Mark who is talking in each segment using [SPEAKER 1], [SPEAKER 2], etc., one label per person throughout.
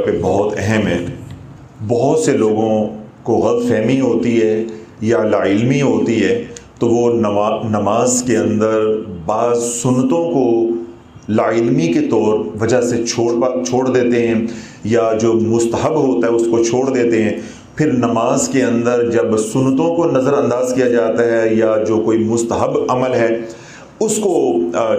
[SPEAKER 1] پہ بہت اہم ہے. بہت سے لوگوں کو غلط فہمی ہوتی ہے یا لا علمی ہوتی ہے، تو وہ نماز کے اندر بعض سنتوں کو لا علمی کے طور وجہ سے چھوڑ دیتے ہیں، یا جو مستحب ہوتا ہے اس کو چھوڑ دیتے ہیں. پھر نماز کے اندر جب سنتوں کو نظر انداز کیا جاتا ہے یا جو کوئی مستحب عمل ہے اس کو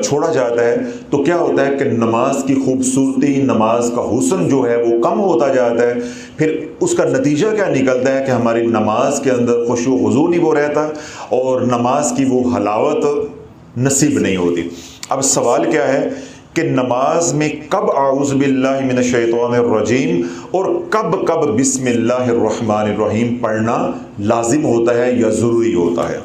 [SPEAKER 1] چھوڑا جاتا ہے، تو کیا ہوتا ہے کہ نماز کی خوبصورتی، نماز کا حسن جو ہے وہ کم ہوتا جاتا ہے. پھر اس کا نتیجہ کیا نکلتا ہے کہ ہماری نماز کے اندر خشوع و خضوع نہیں وہ رہتا اور نماز کی وہ حلاوت نصیب نہیں ہوتی. اب سوال کیا ہے کہ نماز میں کب اعوذ باللہ من الشیطان الرجیم اور کب بسم اللہ الرحمن الرحیم پڑھنا لازم ہوتا ہے یا ضروری ہوتا ہے.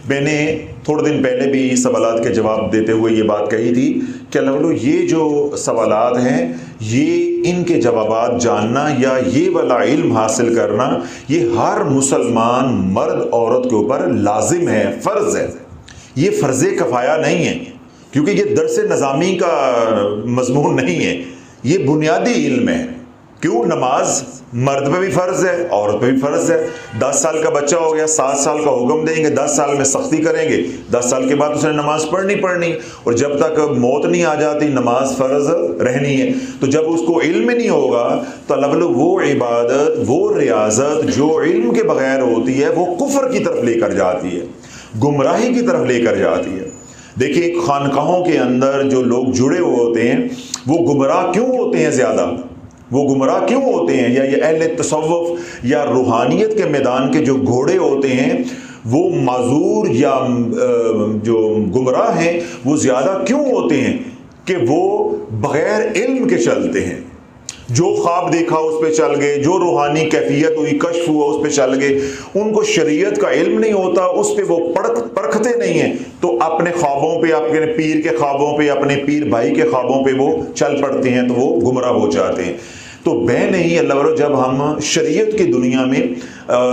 [SPEAKER 1] میں نے تھوڑے دن پہلے بھی سوالات کے جواب دیتے ہوئے یہ بات کہی تھی کہ یہ جو سوالات ہیں، یہ ان کے جوابات جاننا یا یہ والا علم حاصل کرنا یہ ہر مسلمان مرد عورت کے اوپر لازم ہے، فرض ہے. یہ فرض کفایہ نہیں ہے، کیونکہ یہ درس نظامی کا مضمون نہیں ہے، یہ بنیادی علم ہے. کیوں؟ نماز مرد پہ بھی فرض ہے، عورت پہ بھی فرض ہے. 10 سال کا بچہ ہو گیا، 7 سال کا حکم دیں گے، 10 سال میں سختی کریں گے، 10 سال کے بعد اس نے نماز پڑھنی اور جب تک موت نہیں آ جاتی نماز فرض رہنی ہے. تو جب اس کو علم نہیں ہوگا تو وہ عبادت، وہ ریاضت جو علم کے بغیر ہوتی ہے وہ کفر کی طرف لے کر جاتی ہے، گمراہی کی طرف لے کر جاتی ہے. دیکھیں خانقاہوں کے اندر جو لوگ جڑے ہوئے ہوتے ہیں وہ گمراہ کیوں ہوتے ہیں؟ زیادہ وہ گمراہ کیوں ہوتے ہیں؟ یا یہ اہل تصوف یا روحانیت کے میدان کے جو گھوڑے ہوتے ہیں وہ معذور یا جو گمراہ ہیں وہ زیادہ کیوں ہوتے ہیں کہ وہ بغیر علم کے چلتے ہیں. جو خواب دیکھا اس پہ چل گئے، جو روحانی کیفیت ہوئی، کشف ہوا اس پہ چل گئے. ان کو شریعت کا علم نہیں ہوتا، اس پہ وہ پرکھتے نہیں ہیں، تو اپنے خوابوں پہ، اپنے پیر کے خوابوں پہ، اپنے پیر بھائی کے خوابوں پہ وہ چل پڑتے ہیں تو وہ گمراہ ہو جاتے ہیں. تو بے نہیں اللہ والو، جب ہم شریعت کی دنیا میں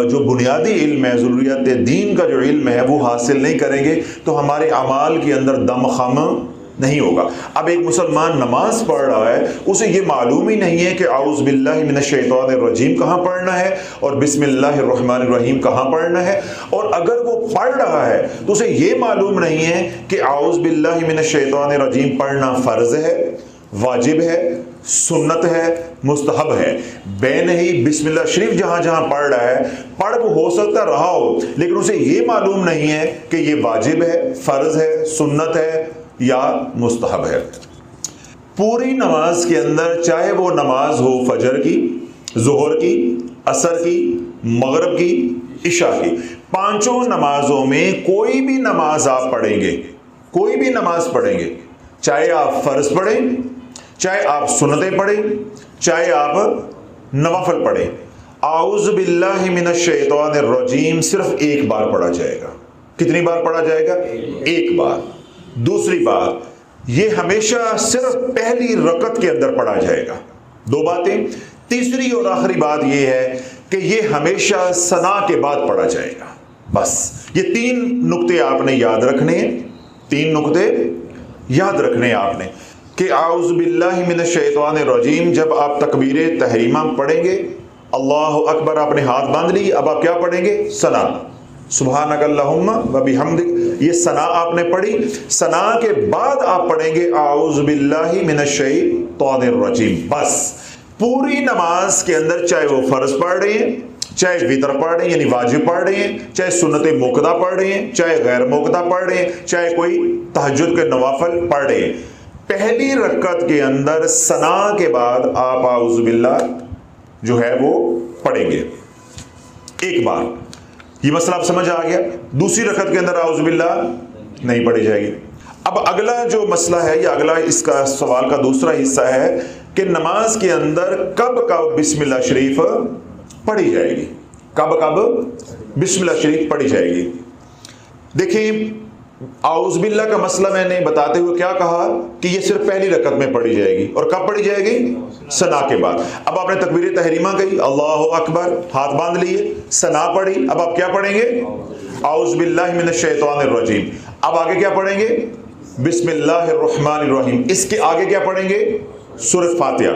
[SPEAKER 1] جو بنیادی علم ہے، ضروریات دین کا جو علم ہے وہ حاصل نہیں کریں گے تو ہمارے اعمال کے اندر دم خم نہیں ہوگا. اب ایک مسلمان نماز پڑھ رہا ہے، اسے یہ معلوم ہی نہیں ہے کہ اعوذ باللہ من الشیطان الرجیم کہاں پڑھنا ہے اور بسم اللہ الرحمن الرحیم کہاں پڑھنا ہے. اور اگر وہ پڑھ رہا ہے تو اسے یہ معلوم نہیں ہے کہ اعوذ باللہ من الشیطان الرجیم پڑھنا فرض ہے، واجب ہے، سنت ہے، مستحب ہے. بے نہیں بسم اللہ شریف جہاں جہاں پڑھ رہا ہے، پڑھ ہو سکتا رہا ہو لیکن اسے یہ معلوم نہیں ہے کہ یہ واجب ہے، فرض ہے، سنت ہے یا مستحب ہے. پوری نماز کے اندر چاہے وہ نماز ہو فجر کی، ظہر کی، عصر کی، مغرب کی، عشاء کی، پانچوں نمازوں میں کوئی بھی نماز آپ پڑھیں گے، کوئی بھی نماز پڑھیں گے، چاہے آپ فرض پڑھیں، چاہے آپ سنتیں پڑھیں، چاہے آپ نوافل پڑھیں، اعوذ باللہ من الشیطان الرجیم صرف ایک بار پڑھا جائے گا. کتنی بار پڑھا جائے گا؟ ایک بار. دوسری بات، یہ ہمیشہ صرف پہلی رکعت کے اندر پڑھا جائے گا. 2 باتیں. تیسری اور آخری بات یہ ہے کہ یہ ہمیشہ ثنا کے بعد پڑھا جائے گا. بس یہ 3 نقطے آپ نے یاد رکھنے ہیں، 3 نقطے یاد رکھنے ہیں آپ نے کہ اعوذ باللہ من الشیطان الرجیم جب آپ تکبیر تحریمہ پڑھیں گے، اللہ اکبر آپ نے ہاتھ باندھ لی، اب آپ کیا پڑھیں گے؟ ثنا. سبحانک اللہم و بحمدک، یہ ثنا آپ نے پڑھی. ثنا کے بعد آپ پڑھیں گے اعوذ باللہ من الشیطان الرجیم. بس پوری نماز کے اندر چاہے وہ فرض پڑھ رہے ہیں، چاہے وتر پڑھ رہے ہیں یعنی واجب پڑھ رہے ہیں، چاہے سنت موقدہ پڑھ رہے ہیں، چاہے غیر موقدہ پڑھ رہے ہیں، چاہے کوئی تہجد کے نوافل پڑھ رہے ہیں، پہلی رکعت کے اندر ثنا کے بعد آپ اعوذ باللہ جو ہے وہ پڑھیں گے ایک بار. یہ مسئلہ آپ سمجھ آ گیا. دوسری رکعت کے اندر اعوذ باللہ نہیں پڑھی جائے گی. اب اگلا جو مسئلہ ہے یا اگلا اس کا سوال کا دوسرا حصہ ہے کہ نماز کے اندر کب بسم اللہ شریف پڑھی جائے گی، کب بسم اللہ شریف پڑھی جائے گی. دیکھیں اعوذ باللہ کا مسئلہ میں نے بتاتے ہوئے کیا کہا کہ یہ صرف پہلی رکعت میں پڑھی جائے گی. اور کب پڑھی جائے گی؟ ثنا کے بعد. اب آپ نے تکبیر تحریمہ کہی، اللہ اکبر، ہاتھ باندھ لیے، ثنا پڑھی، اب آپ کیا پڑھیں گے؟ اعوذ باللہ من الشیطان الرجیم. اب آگے کیا پڑھیں گے؟ بسم اللہ الرحمن الرحیم. اس کے آگے کیا پڑھیں گے؟ سورۃ فاتحہ.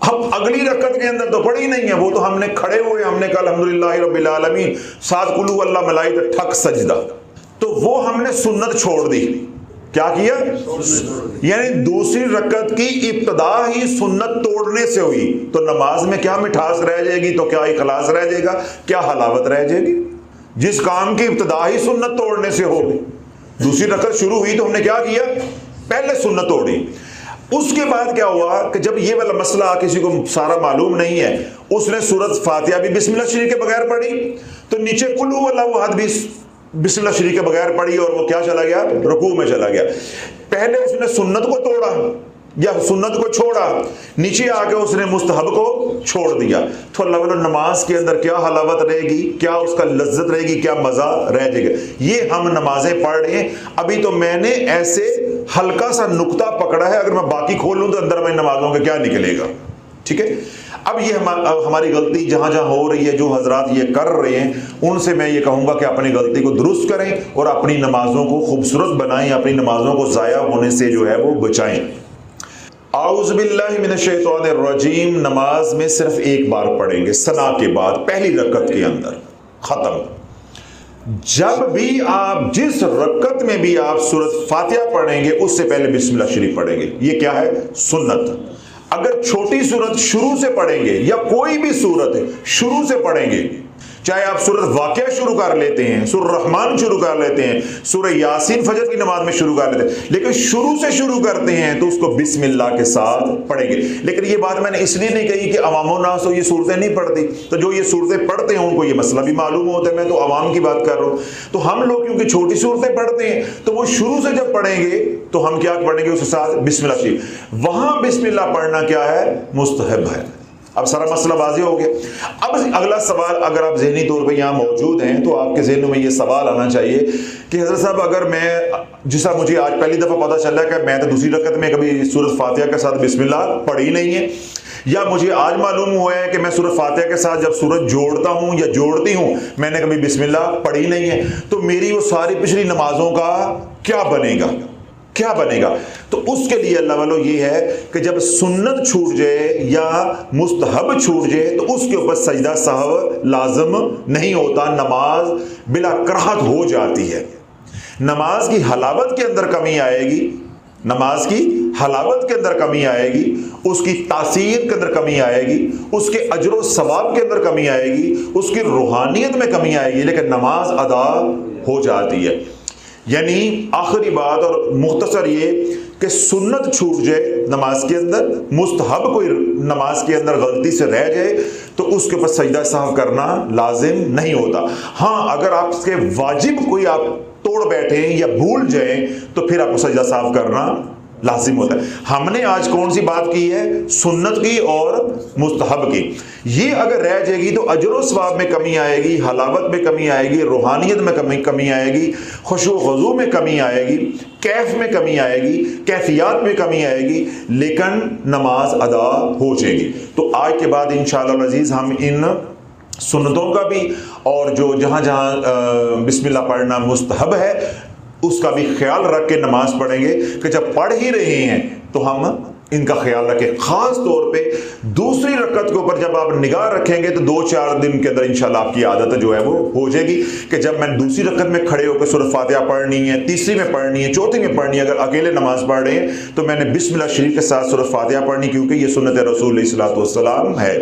[SPEAKER 1] اب اگلی رکعت کے اندر تو پڑھی نہیں ہے، وہ تو ہم نے کھڑے ہوئے ہم نے کہا الحمدللہ رب العالمین، 7 قل هو اللہ ملائکہ ٹھک سجدہ، تو وہ ہم نے سنت چھوڑ دی۔ کیا کیا؟ یعنی دوسری رکعت کی ابتدا ہی سنت توڑنے سے ہوئی، تو نماز میں کیا مٹھاس رہ جائے گی، تو کیا اخلاص رہ جائے گا، کیا حلاوت رہ جائے گی؟ جس کام کی ابتدا ہی سنت توڑنے سے ہو گئی، دوسری رکعت شروع ہوئی تو ہم نے کیا کیا؟ پہلے سنت توڑی۔ اس کے بعد کیا ہوا کہ جب یہ والا مسئلہ کسی کو سارا معلوم نہیں ہے، اس نے سورۃ فاتحہ بھی بسم اللہ شریف کے بغیر پڑھی، تو نیچے قل هو اللہ احد بھی بسم اللہ شریف کے بغیر پڑھی، اور وہ کیا چلا گیا؟ رکوع میں چلا گیا۔ پہلے اس نے سنت کو توڑا یا سنت کو چھوڑا، نیچے آ کے اس نے مستحب کو چھوڑ دیا، تو اللہ والو نماز کے اندر کیا حلاوت رہے گی، کیا اس کا لذت رہے گی، کیا مزہ رہ جائے گا۔ یہ ہم نمازیں پڑھ رہے ہیں، ابھی تو میں نے ایسے ہلکا سا نقطہ پکڑا ہے، اگر میں باقی کھول لوں تو اندر میں نمازوں کے کیا نکلے گا، ٹھیک ہے۔ اب یہ ہماری غلطی جہاں جہاں ہو رہی ہے، جو حضرات یہ کر رہے ہیں ان سے میں یہ کہوں گا کہ اپنی غلطی کو درست کریں اور اپنی نمازوں کو خوبصورت بنائیں، اپنی نمازوں کو ضائع ہونے سے جو ہے وہ بچائیں۔ اعوذ باللہ من الشیطان الرجیم، نماز میں صرف ایک بار پڑھیں گے ثنا کے بعد، پہلی رکعت کے اندر، ختم۔ جب بھی آپ جس رکعت میں بھی آپ سورۃ فاتحہ پڑھیں گے اس سے پہلے بسم اللہ شریف پڑھیں گے، یہ کیا ہے؟ سنت۔ اگر چھوٹی سورت شروع سے پڑھیں گے یا کوئی بھی سورت شروع سے پڑھیں گے، چاہے آپ سورۃ واقعہ شروع کر لیتے ہیں، سورہ رحمان شروع کر لیتے ہیں، سورہ یاسین فجر کی نماز میں شروع کر لیتے ہیں، لیکن شروع سے شروع کرتے ہیں تو اس کو بسم اللہ کے ساتھ پڑھیں گے۔ لیکن یہ بات میں نے اس لیے نہیں کہی کہ عوام الناس یہ صورتیں نہیں پڑھتی، تو جو یہ صورتیں پڑھتے ہیں ان کو یہ مسئلہ بھی معلوم ہوتا ہے، میں تو عوام کی بات کر رہا ہوں۔ تو ہم لوگ کیونکہ چھوٹی صورتیں پڑھتے ہیں تو وہ شروع سے جب پڑھیں گے تو ہم کیا پڑھیں گے؟ اس کے ساتھ بسم اللہ شریف۔ وہاں بسم اللہ پڑھنا کیا ہے؟ مستحب ہے۔ اب سارا مسئلہ واضح ہو گیا۔ اب اگلا سوال، اگر آپ ذہنی طور پہ یہاں موجود ہیں تو آپ کے ذہنوں میں یہ سوال آنا چاہیے کہ حضرت صاحب اگر میں، جیسا مجھے آج پہلی دفعہ پتہ چلا کہ میں تو دوسری رکعت میں کبھی سورۃ فاتحہ کے ساتھ بسم اللہ پڑھی نہیں ہے، یا مجھے آج معلوم ہوا ہے کہ میں سورۃ فاتحہ کے ساتھ جب سورت جوڑتا ہوں یا جوڑتی ہوں میں نے کبھی بسم اللہ پڑھی نہیں ہے، تو میری وہ ساری پچھلی نمازوں کا کیا بنے گا؟ کیا بنے گا؟ تو اس کے لیے اللہ والو یہ ہے کہ جب سنت چھوٹ جائے یا مستحب چھوٹ جائے تو اس کے اوپر سجدہ سہو لازم نہیں ہوتا، نماز بلا کراہت ہو جاتی ہے۔ نماز کی حلاوت کے اندر کمی آئے گی، نماز کی حلاوت کے اندر کمی آئے گی، اس کی تاثیر کے اندر کمی آئے گی، اس کے اجر و ثواب کے اندر کمی آئے گی، اس کی روحانیت میں کمی آئے گی، لیکن نماز ادا ہو جاتی ہے۔ یعنی آخری بات اور مختصر یہ کہ سنت چھوٹ جائے نماز کے اندر، مستحب کوئی نماز کے اندر غلطی سے رہ جائے تو اس کے اوپر سجدہ سہو کرنا لازم نہیں ہوتا۔ ہاں اگر آپ کے واجب کوئی آپ توڑ بیٹھیں یا بھول جائیں تو پھر آپ کو سجدہ سہو کرنا لازم ہوتا ہے۔ ہم نے آج کون سی بات کی ہے؟ سنت کی اور مستحب کی۔ یہ اگر رہ جائے گی تو اجر و ثواب میں کمی آئے گی، حلاوت میں کمی آئے گی، روحانیت میں کمی آئے گی، خشوع و خضوع میں کمی آئے گی، کیف میں کمی آئے گی، کیفیات میں کمی آئے گی، لیکن نماز ادا ہو جائے گی۔ تو آج کے بعد انشاءاللہ العزیز ہم ان سنتوں کا بھی اور جو جہاں جہاں بسم اللہ پڑھنا مستحب ہے اس کا بھی خیال رکھ کے نماز پڑھیں گے کہ جب پڑھ ہی رہے ہیں تو ہم ان کا خیال رکھیں۔ خاص طور پہ دوسری رکعت کے اوپر جب آپ نگاہ رکھیں گے تو 2-4 دن کے اندر انشاءاللہ آپ کی عادت جو ہے وہ ہو جائے گی کہ جب میں دوسری رکعت میں کھڑے ہو کے سورۃ فاتحہ پڑھنی ہے، تیسری میں پڑھنی ہے، چوتھی میں پڑھنی ہے، اگر اکیلے نماز پڑھ رہے ہیں تو میں نے بسم اللہ شریف کے ساتھ سورۃ فاتحہ پڑھنی، کیونکہ یہ سنت رسول علیہ الصلوۃ والسلام ہے۔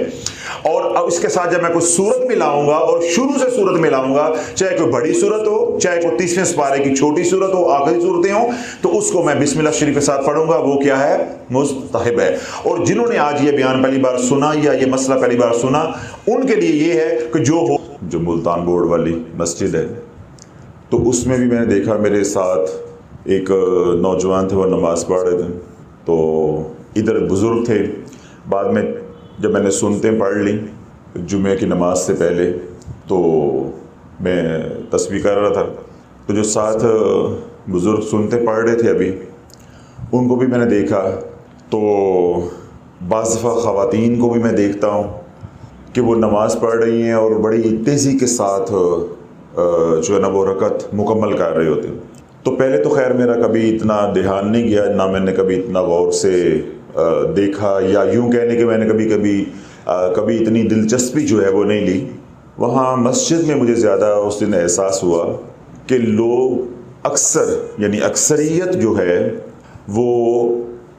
[SPEAKER 1] اور اب اس کے ساتھ جب میں کوئی سورت ملاؤں گا اور شروع سے سورت ملاؤں گا، چاہے کوئی بڑی سورت ہو، چاہے کوئی 30ویں سپارے کی چھوٹی سورت ہو، آخری صورتیں ہوں، تو اس کو میں بسم اللہ شریف کے ساتھ پڑھوں گا، وہ کیا ہے؟ مستحب ہے۔ اور جنہوں نے آج یہ بیان پہلی بار سنا یا یہ مسئلہ پہلی بار سنا ان کے لیے یہ ہے کہ جو ملتان بورڈ والی مسجد ہے تو اس میں بھی میں نے دیکھا میرے ساتھ ایک نوجوان تھے، وہ نماز پڑھ رہے تھے، تو ادھر بزرگ تھے، بعد میں جب میں نے سنتیں پڑھ لی جمعہ کی نماز سے پہلے تو میں تسبیح کر رہا تھا، تو جو ساتھ بزرگ سنتیں پڑھ رہے تھے ابھی ان کو بھی میں نے دیکھا، تو بعض دفعہ خواتین کو بھی میں دیکھتا ہوں کہ وہ نماز پڑھ رہی ہیں اور بڑی تیزی کے ساتھ جو ہے نا وہ رکعت مکمل کر رہے ہوتے ہیں۔ تو پہلے تو خیر میرا کبھی اتنا دھیان نہیں گیا، نہ میں نے کبھی اتنا غور سے دیکھا، یا یوں کہنے کہ میں نے کبھی اتنی دلچسپی جو ہے وہ نہیں لی، وہاں مسجد میں مجھے زیادہ اس دن احساس ہوا کہ لوگ اکثر، یعنی اکثریت جو ہے وہ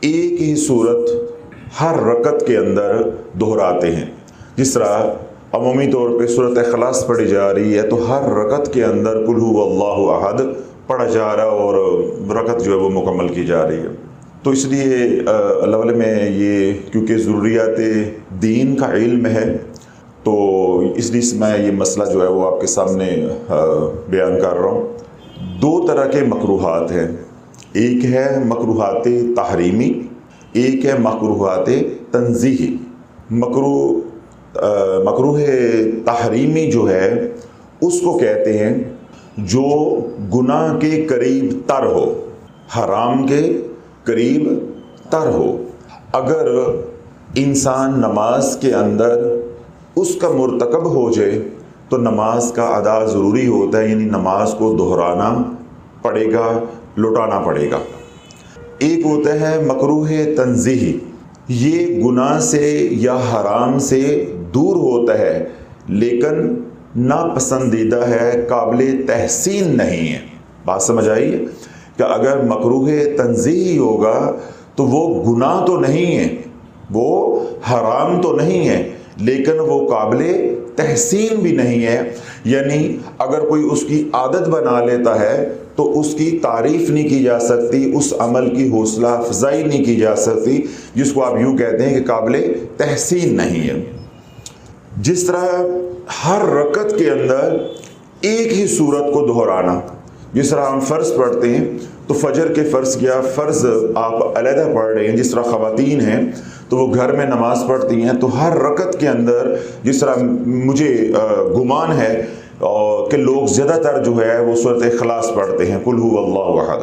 [SPEAKER 1] ایک ہی صورت ہر رکعت کے اندر دہراتے ہیں. جس طرح عمومی طور پہ سورۃ اخلاص پڑھی جا رہی ہے تو ہر رکعت کے اندر قل ھو اللہ احد پڑھا جا رہا اور رکعت جو ہے وہ مکمل کی جا رہی ہے. تو اس لیے اللہ والے میں یہ کیونکہ ضروریات دین کا علم ہے تو اس لیے میں یہ مسئلہ جو ہے وہ آپ کے سامنے بیان کر رہا ہوں. 2 طرح کے مکروہات ہیں، ایک ہے مکروہات تحریمی، ایک ہے مکروہات تنزیہی. مکروہ تحریمی جو ہے اس کو کہتے ہیں جو گناہ کے قریب تر ہو، حرام کے قریب تر ہو. اگر انسان نماز کے اندر اس کا مرتکب ہو جائے تو نماز کا ادا ضروری ہوتا ہے، یعنی نماز کو دہرانا پڑے گا، لوٹانا پڑے گا. ایک ہوتا ہے مکروہ تنزیہی، یہ گناہ سے یا حرام سے دور ہوتا ہے لیکن ناپسندیدہ ہے، قابل تحسین نہیں ہے. بات سمجھ آئی ہے کہ اگر مکروہ تنزیہی ہوگا تو وہ گناہ تو نہیں ہے، وہ حرام تو نہیں ہے، لیکن وہ قابل تحسین بھی نہیں ہے. یعنی اگر کوئی اس کی عادت بنا لیتا ہے تو اس کی تعریف نہیں کی جا سکتی، اس عمل کی حوصلہ افزائی نہیں کی جا سکتی، جس کو آپ یوں کہتے ہیں کہ قابل تحسین نہیں ہے. جس طرح ہر رکعت کے اندر ایک ہی صورت کو دہرانا، جس طرح ہم فرض پڑھتے ہیں تو فجر کے فرض کیا فرض آپ علیحدہ پڑھ رہے ہیں، جس طرح خواتین ہیں تو وہ گھر میں نماز پڑھتی ہیں تو ہر رکعت کے اندر، جس طرح مجھے گمان ہے کہ لوگ زیادہ تر جو ہے وہ سورۃ اخلاص پڑھتے ہیں، قل ھو اللہ احد.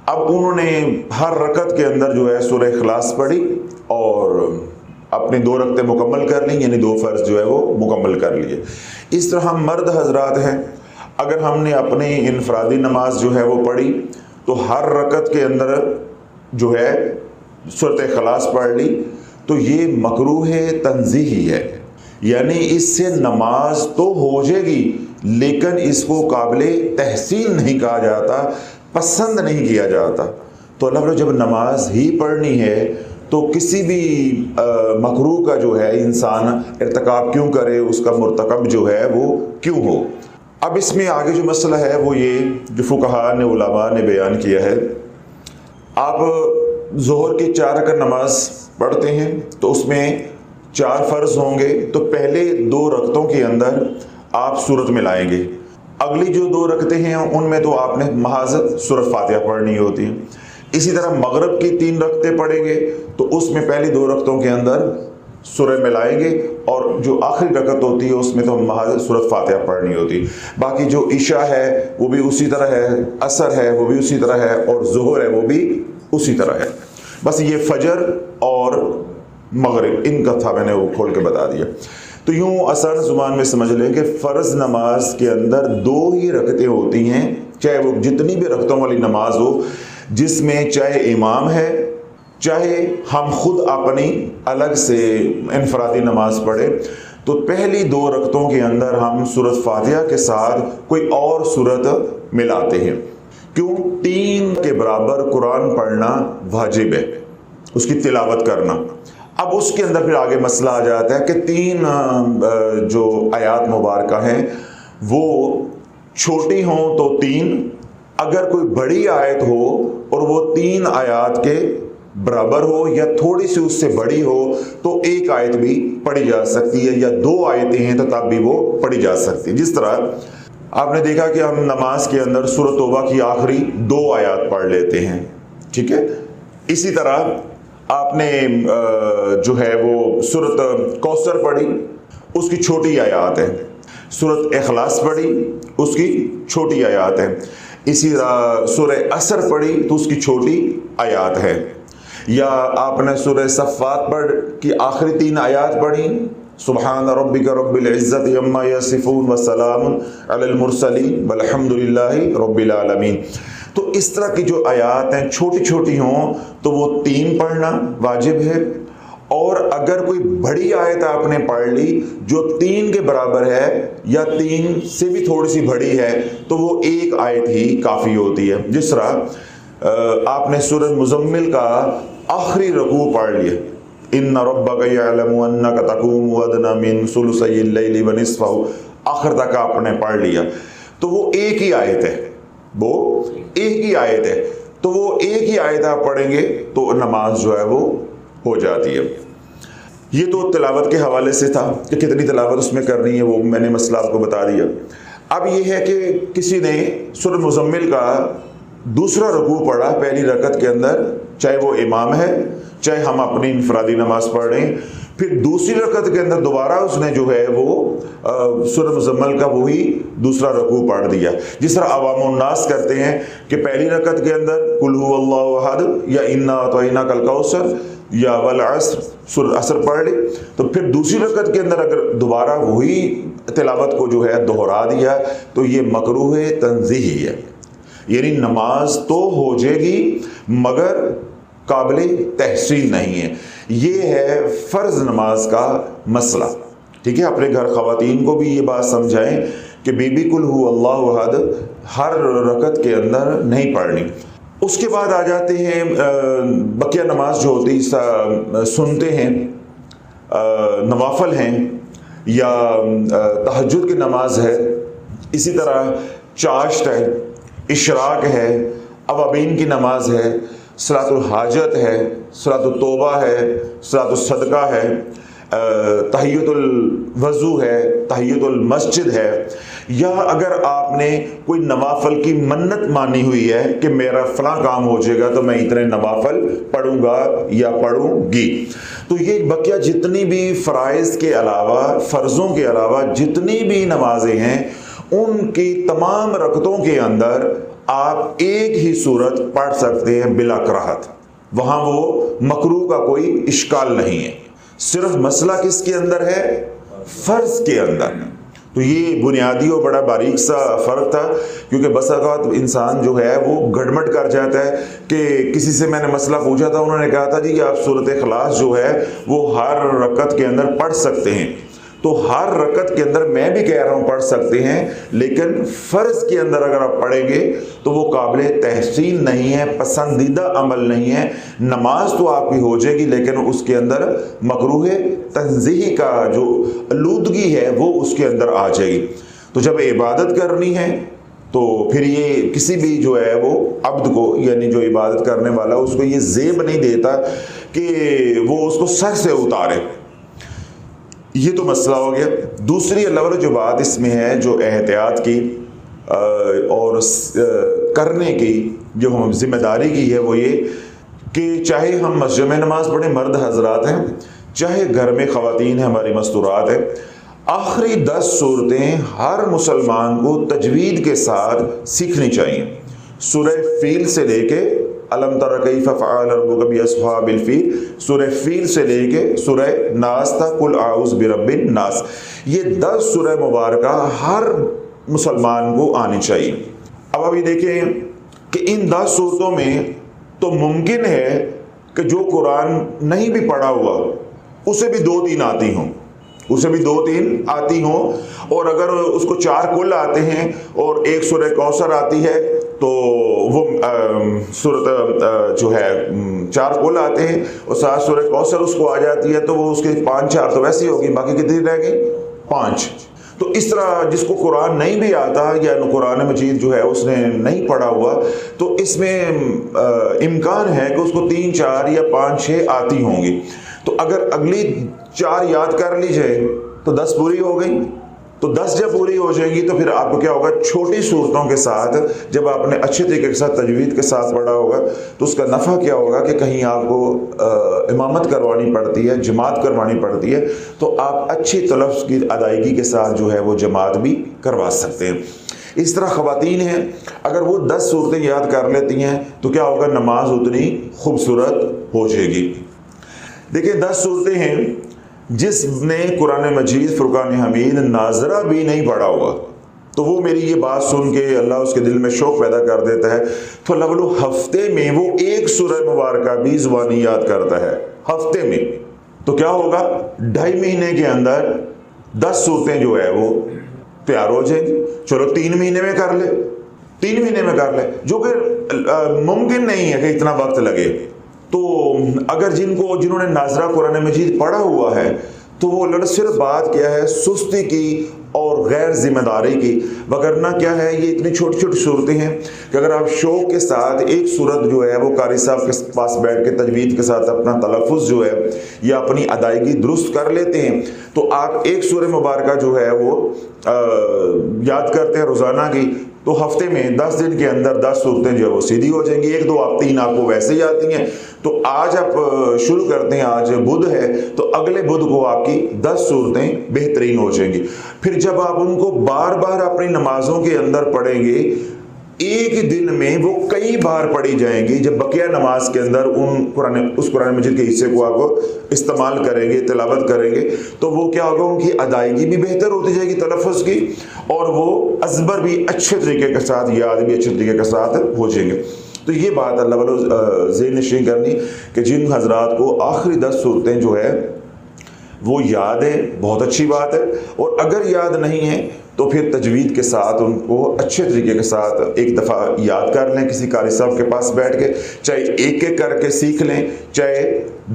[SPEAKER 1] اب انہوں نے ہر رکعت کے اندر جو ہے سورہ اخلاص پڑھی اور اپنی 2 رکعتیں مکمل کر لیں، یعنی 2 فرض جو ہے وہ مکمل کر لیے. اس طرح ہم مرد حضرات ہیں، اگر ہم نے اپنی انفرادی نماز جو ہے وہ پڑھی تو ہر رکعت کے اندر جو ہے سورۃ اخلاص پڑھ لی تو یہ مکروہ تنزیہی ہے. یعنی اس سے نماز تو ہو جائے گی لیکن اس کو قابل تحسین نہیں کہا جاتا، پسند نہیں کیا جاتا. تو اللہ نے جب نماز ہی پڑھنی ہے تو کسی بھی مکروہ کا جو ہے انسان ارتکاب کیوں کرے، اس کا مرتکب جو ہے وہ کیوں ہو. اب اس میں آگے جو مسئلہ ہے وہ یہ جو فقہاء نے، علماء نے بیان کیا ہے، آپ ظہر کی 4 رکعت نماز پڑھتے ہیں تو اس میں 4 فرض ہوں گے تو پہلے 2 رکعتوں کے اندر آپ سورت ملائیں گے، اگلی جو 2 رکعتیں ہیں ان میں تو آپ نے محض سورۃ فاتحہ پڑھنی ہوتی ہے. اسی طرح مغرب کی 3 رکعتیں پڑھیں گے تو اس میں پہلی 2 رکعتوں کے اندر سورہ ملائیں گے اور جو آخری رکعت ہوتی ہے اس میں تو محض سورۃ فاتحہ پڑھنی ہوتی. باقی جو عشاء ہے وہ بھی اسی طرح ہے، عصر ہے وہ بھی اسی طرح ہے، اور ظہر ہے وہ بھی اسی طرح ہے. بس یہ فجر اور مغرب ان کا تھا، میں نے وہ کھول کے بتا دیا. تو یوں آسان زبان میں سمجھ لیں کہ فرض نماز کے اندر 2 ہی رکعتیں ہوتی ہیں، چاہے وہ جتنی بھی رکعتوں والی نماز ہو، جس میں چاہے امام ہے چاہے ہم خود اپنی الگ سے انفرادی نماز پڑھے تو پہلی 2 رکعتوں کے اندر ہم سورۃ فاتحہ کے ساتھ کوئی اور سورت ملاتے ہیں. کیوں؟ 3 کے برابر قرآن پڑھنا واجب ہے، اس کی تلاوت کرنا. اب اس کے اندر پھر آگے مسئلہ آ جاتا ہے کہ 3 جو آیات مبارکہ ہیں وہ چھوٹی ہوں تو 3، اگر کوئی بڑی آیت ہو اور وہ 3 آیات کے برابر ہو یا تھوڑی سی اس سے بڑی ہو تو 1 آیت بھی پڑھی جا سکتی ہے، یا 2 آیتیں ہیں تو تب بھی وہ پڑھی جا سکتی ہے. جس طرح آپ نے دیکھا کہ ہم نماز کے اندر سورۃ توبہ کی آخری 2 آیات پڑھ لیتے ہیں، ٹھیک ہے. اسی طرح آپ نے جو ہے وہ سورۃ کوثر پڑھی، اس کی چھوٹی آیات ہیں. سورۃ اخلاص پڑھی، اس کی چھوٹی آیات ہیں. اسی طرح سورہ عصر پڑھی تو اس کی چھوٹی آیات ہے. یا آپ نے سورہ صفات کی آخری 3 آیات پڑھی، سبحان ربک رب العزت عما یصفون وسلام علی المرسلین والحمد للہ رب العالمین. تو اس طرح کی جو آیات ہیں چھوٹی چھوٹی ہوں تو وہ 3 پڑھنا واجب ہے، اور اگر کوئی بڑی آیت آپ نے پڑھ لی جو 3 کے برابر ہے یا 3 سے بھی تھوڑی سی بڑی ہے تو وہ 1 آیت ہی کافی ہوتی ہے۔ جس طرح آپ نے سورہ مزمل کا آخری رکوع پڑھ لیا، ان ربک یعلم انک تقوم ادنی من ثلثی اللیل ونصفہ، آخر تک آپ نے پڑھ لیا تو وہ 1 ہی آیت ہے، وہ 1 ہی آیت ہے، تو وہ 1 ہی آیت آپ پڑھیں گے تو نماز جو ہے وہ ہو جاتی ہے۔ یہ تو تلاوت کے حوالے سے تھا کہ کتنی تلاوت اس میں کرنی ہے، وہ میں نے مسئلہ آپ کو بتا دیا۔ اب یہ ہے کہ کسی نے سورہ مزمل کا دوسرا رکوع پڑھا پہلی رکعت کے اندر، چاہے وہ امام ہے چاہے ہم اپنی انفرادی نماز پڑھ رہے ہیں، پھر دوسری رکعت کے اندر دوبارہ اس نے جو ہے وہ سورہ مزمل کا وہی دوسرا رکوع پڑھ دیا، جس طرح عوام الناس کرتے ہیں کہ پہلی رکعت کے اندر قل هو اللہ احد یا انا اعطیناک الکوثر یا والعصر سورہ عصر پڑھ لی، تو پھر دوسری رکعت کے اندر اگر دوبارہ وہی تلاوت کو جو ہے دہرا دیا تو یہ مکروہ تنزیہی ہے، یعنی نماز تو ہو جائے گی مگر قابل تحسین نہیں ہے۔ یہ ہے فرض نماز کا مسئلہ، ٹھیک ہے۔ اپنے گھر خواتین کو بھی یہ بات سمجھائیں کہ بی بی قل هو اللہ احد ہر رکعت کے اندر نہیں پڑھنی۔ اس کے بعد آ جاتے ہیں بقیہ نماز جو ہوتی سنتے ہیں، نوافل ہیں یا تہجد کی نماز ہے، اسی طرح چاشت ہے، اشراق ہے، اوابین کی نماز ہے، صلاۃ الحاجت ہے، صلاۃ التوبہ ہے، صلاۃ الصدقہ ہے، تحیۃ الوضو ہے، تحیۃ المسجد ہے، یا اگر آپ نے کوئی نوافل کی منت مانی ہوئی ہے کہ میرا فلاں کام ہو جائے گا تو میں اتنے نوافل پڑھوں گا یا پڑھوں گی، تو یہ بقیہ جتنی بھی فرائض کے علاوہ، فرضوں کے علاوہ جتنی بھی نمازیں ہیں ان کی تمام رکعتوں کے اندر آپ ایک ہی صورت پڑھ سکتے ہیں بلا کراہت، وہاں وہ مکروہ کا کوئی اشکال نہیں ہے، صرف مسئلہ کس کے اندر ہے؟ فرض کے اندر۔ تو یہ بنیادی اور بڑا باریک سا فرق تھا، کیونکہ بس اوقات انسان جو ہے وہ گڑمٹ کر جاتا ہے کہ کسی سے میں نے مسئلہ پوچھا تھا، انہوں نے کہا تھا جی کہ آپ سورۃ اخلاص جو ہے وہ ہر رکعت کے اندر پڑھ سکتے ہیں، تو ہر رکعت کے اندر میں بھی کہہ رہا ہوں پڑھ سکتے ہیں، لیکن فرض کے اندر اگر آپ پڑھیں گے تو وہ قابل تحسین نہیں ہے، پسندیدہ عمل نہیں ہے۔ نماز تو آپ کی ہو جائے گی لیکن اس کے اندر مکروہ تنزیہی کا جو آلودگی ہے وہ اس کے اندر آ جائے گی۔ تو جب عبادت کرنی ہے تو پھر یہ کسی بھی جو ہے وہ عبد کو، یعنی جو عبادت کرنے والا، اس کو یہ زیب نہیں دیتا کہ وہ اس کو سر سے اتارے۔ یہ تو مسئلہ ہو گیا۔ دوسری اللہ جو بات اس میں ہے، جو احتیاط کی اور کرنے کی جو ہم ذمہ داری کی ہے، وہ یہ کہ چاہے ہم مسجد میں نماز پڑھیں، مرد حضرات ہیں، چاہے گھر میں خواتین ہیں ہماری مستورات ہیں، آخری 10 صورتیں ہر مسلمان کو تجوید کے ساتھ سیکھنی چاہیے، سورہ فیل سے لے کے الم تر کیف فعل ربک باصحاب الفیل، سورہ فیل سے لے کے سورہ ناس تک قل اعوذ برب الناس، یہ 10 سورہ مبارکہ ہر مسلمان کو آنی چاہیے۔ اب ابھی دیکھیں کہ ان 10 صورتوں میں تو ممکن ہے کہ جو قرآن نہیں بھی پڑھا ہوا اسے بھی 2-3 آتی ہوں، اسے بھی 2-3 آتی ہوں، اور اگر اس کو 4 کل آتے ہیں اور 1 سورہ کوثر آتی ہے تو وہ سورت جو ہے 4 کل آتے ہیں اور 7 سورہ کوثر اس کو آ جاتی ہے تو وہ اس کے 5-4 تو ویسے ہی ہوگی، باقی کتنی رہ گئی؟ 5۔ تو اس طرح جس کو قرآن نہیں بھی آتا یا قرآن مجید جو ہے اس نے نہیں پڑھا ہوا، تو اس میں امکان ہے کہ اس کو 3-4 یا 5-6 آتی ہوں گی، تو اگر اگلی 4 یاد کر لی جائے تو 10 پوری ہو گئی۔ تو 10 جب پوری ہو جائیں گی تو پھر آپ کو کیا ہوگا، چھوٹی صورتوں کے ساتھ جب آپ نے اچھے طریقے کے ساتھ تجوید کے ساتھ پڑھا ہوگا تو اس کا نفع کیا ہوگا کہ کہیں آپ کو امامت کروانی پڑتی ہے، جماعت کروانی پڑتی ہے، تو آپ اچھی تلفظ کی ادائیگی کے ساتھ جو ہے وہ جماعت بھی کروا سکتے ہیں۔ اس طرح خواتین ہیں، اگر وہ 10 صورتیں یاد کر لیتی ہیں تو کیا ہوگا، نماز اتنی خوبصورت ہو جائے گی۔ دیکھیں 10 صورتیں ہیں، جس نے قرآن مجید فرقان حمید ناظرہ بھی نہیں پڑھا ہوا، تو وہ میری یہ بات سن کے اللہ اس کے دل میں شوق پیدا کر دیتا ہے، تو اللہ بولو ہفتے میں وہ ایک سورہ مبارکہ بھی زبانی یاد کرتا ہے ہفتے میں، تو کیا ہوگا 2.5 مہینے کے اندر 10 صورتیں جو ہے وہ تیار ہو جائیں گی۔ چلو 3 مہینے میں کر لے، 3 مہینے میں کر لے، جو کہ ممکن نہیں ہے کہ اتنا وقت لگے۔ تو اگر جنہوں نے ناظرہ قرآن مجید پڑھا ہوا ہے تو وہ صرف بات کیا ہے سستی کی اور غیر ذمہ داری کی، وگرنہ کیا ہے یہ اتنی چھوٹی چھوٹی صورتیں ہیں کہ اگر آپ شوق کے ساتھ ایک صورت جو ہے وہ قاری صاحب کے پاس بیٹھ کے تجوید کے ساتھ اپنا تلفظ جو ہے یا اپنی ادائیگی درست کر لیتے ہیں تو آپ ایک سورہ مبارکہ جو ہے وہ یاد کرتے ہیں روزانہ کی، تو ہفتے میں 10 دن کے اندر 10 صورتیں جو ہے وہ سیدھی ہو جائیں گی، 1 2 آپ 3 آپ کو ویسے ہی آتی ہیں۔ تو آج آپ شروع کرتے ہیں، آج بدھ ہے تو اگلے بدھ کو آپ کی 10 صورتیں بہترین ہو جائیں گی۔ پھر جب آپ ان کو بار بار اپنی نمازوں کے اندر پڑھیں گے، ایک دن میں وہ کئی بار پڑھی جائیں گی، جب بقیہ نماز کے اندر اس قرآن مجید کے حصے کو آپ استعمال کریں گے، تلاوت کریں گے، تو وہ کیا ہوگا، ان کی ادائیگی بھی بہتر ہوتی جائے گی تلفظ کی، اور وہ ازبر بھی اچھے طریقے کے ساتھ، یاد بھی اچھے طریقے کے ساتھ ہو جائیں گے۔ تو یہ بات اللہ والوں ذہن نشین کرنی کہ جن حضرات کو آخری 10 صورتیں جو ہے وہ یاد ہے، بہت اچھی بات ہے، اور اگر یاد نہیں ہے تو پھر تجوید کے ساتھ ان کو اچھے طریقے کے ساتھ ایک دفعہ یاد کر لیں کسی قاری صاحب کے پاس بیٹھ کے، چاہے ایک ایک کر کے سیکھ لیں، چاہے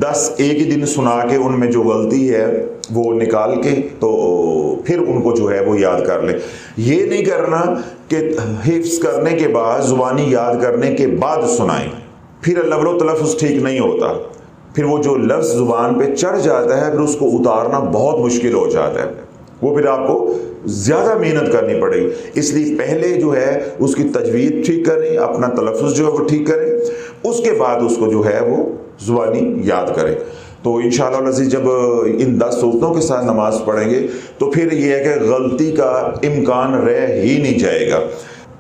[SPEAKER 1] 10 ایک ہی دن سنا کے ان میں جو غلطی ہے وہ نکال کے تو پھر ان کو جو ہے وہ یاد کر لیں۔ یہ نہیں کرنا کہ حفظ کرنے کے بعد، زبانی یاد کرنے کے بعد سنائیں، پھر اللہ و تلفظ ٹھیک نہیں ہوتا، پھر وہ جو لفظ زبان پہ چڑھ جاتا ہے پھر اس کو اتارنا بہت مشکل ہو جاتا ہے، وہ پھر آپ کو زیادہ محنت کرنی پڑے گی۔ اس لیے پہلے جو ہے اس کی تجوید ٹھیک کریں، اپنا تلفظ جو ہے وہ ٹھیک کریں، اس کے بعد اس کو جو ہے وہ زبانی یاد کریں۔ تو انشاءاللہ العزیز جب ان 10 صورتوں کے ساتھ نماز پڑھیں گے تو پھر یہ ہے کہ غلطی کا امکان رہ ہی نہیں جائے گا۔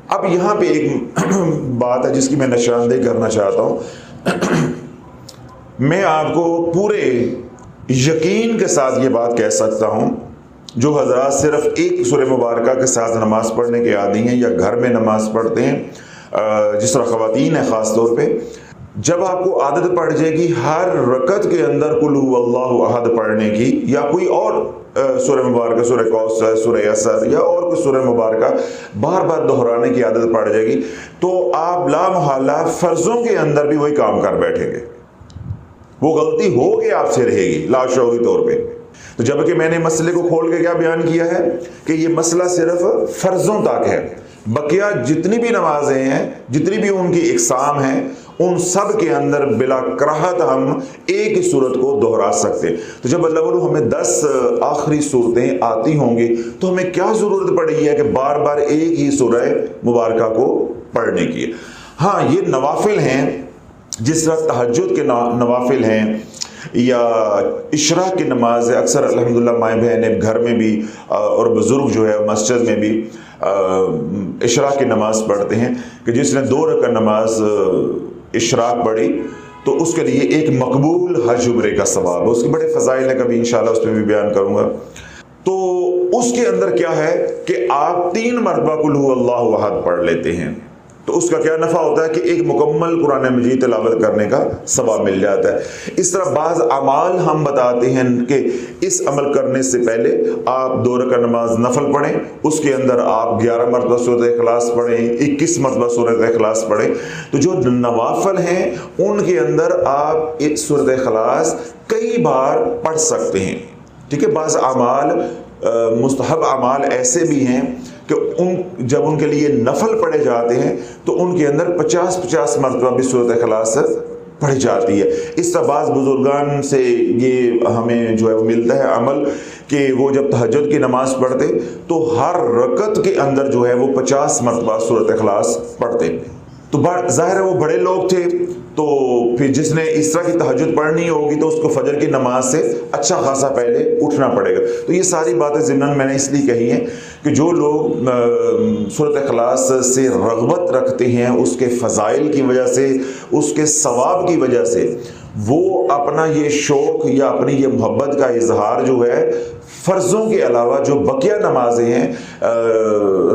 [SPEAKER 1] اب یہاں پہ ایک بات ہے جس کی میں نشاندہی کرنا چاہتا ہوں۔ میں آپ کو پورے یقین کے ساتھ یہ بات کہہ سکتا ہوں، جو حضرات صرف ایک سورہ مبارکہ کے ساتھ نماز پڑھنے کے عادی ہیں یا گھر میں نماز پڑھتے ہیں، جس طرح خواتین ہیں خاص طور پہ، جب آپ کو عادت پڑ جائے گی ہر رکعت کے اندر قل هو اللہ احد پڑھنے کی، یا کوئی اور سورہ مبارکہ، سورہ کوثر، سورہ یسر یا اور کوئی سورہ مبارکہ بار بار دہرانے کی عادت پڑ جائے گی، تو آپ لا محالہ فرضوں کے اندر بھی وہی کام کر بیٹھیں گے، وہ غلطی ہوگی آپ سے رہے گی لاشعوری طور پہ۔ تو جبکہ میں نے مسئلے کو کھول کے کیا بیان کیا ہے کہ یہ مسئلہ صرف فرضوں تک ہے، بقیہ جتنی بھی نمازیں ہیں، جتنی بھی ان کی اقسام ہیں، ان سب کے اندر بلا کراہت ہم ایک ہی صورت کو دہرا سکتے ہیں۔ تو جب اللہ والوں ہمیں 10 آخری صورتیں آتی ہوں گی تو ہمیں کیا ضرورت پڑی ہے کہ بار بار ایک ہی سورہ مبارکہ کو پڑھنے کی۔ ہاں یہ نوافل ہیں، جس طرح تہجد کے نوافل ہیں یا اشراق کی نماز ہے، اکثر الحمدللہ مائیں بہنیں گھر میں بھی اور بزرگ جو ہے مسجد میں بھی اشراق کی نماز پڑھتے ہیں، کہ جس نے 2 رکعت نماز اشراق پڑھی تو اس کے لیے ایک مقبول حج عمرے کا ثواب ہے۔ اس کے بڑے فضائل ہیں، کبھی انشاءاللہ اس پہ بھی بیان کروں گا۔ تو اس کے اندر کیا ہے کہ آپ 3 مرتبہ قل هو اللہ احد پڑھ لیتے ہیں، تو اس کا کیا نفع ہوتا ہے کہ ایک مکمل قرآن مجید تلاوت کرنے کا ثواب مل جاتا ہے۔ اس طرح بعض اعمال ہم بتاتے ہیں کہ اس عمل کرنے سے پہلے آپ 2 رکعت نماز نفل پڑھیں، اس کے اندر آپ 11 مرتبہ سورۃ اخلاص پڑھیں، 21 مرتبہ سورۃ اخلاص پڑھیں۔ تو جو نوافل ہیں ان کے اندر آپ سورۃ اخلاص کئی بار پڑھ سکتے ہیں، ٹھیک ہے۔ بعض اعمال مستحب اعمال ایسے بھی ہیں کہ جب ان کے لیے نفل پڑھے جاتے ہیں تو ان کے اندر 50 مرتبہ بھی سورۃ اخلاص پڑھی جاتی ہے۔ اس طرح بعض بزرگان سے یہ ہمیں جو ہے وہ ملتا ہے عمل کہ وہ جب تہجد کی نماز پڑھتے تو ہر رکعت کے اندر جو ہے وہ 50 مرتبہ سورۃ اخلاص پڑھتے۔ تو ظاہر ہے وہ بڑے لوگ تھے، تو پھر جس نے اس طرح کی تہجد پڑھنی ہوگی تو اس کو فجر کی نماز سے اچھا خاصا پہلے اٹھنا پڑے گا۔ تو یہ ساری باتیں ضمن میں نے اس لیے کہی ہیں کہ جو لوگ سورۃ اخلاص سے رغبت رکھتے ہیں، اس کے فضائل کی وجہ سے، اس کے ثواب کی وجہ سے، وہ اپنا یہ شوق یا اپنی یہ محبت کا اظہار جو ہے فرضوں کے علاوہ جو بقیہ نمازیں ہیں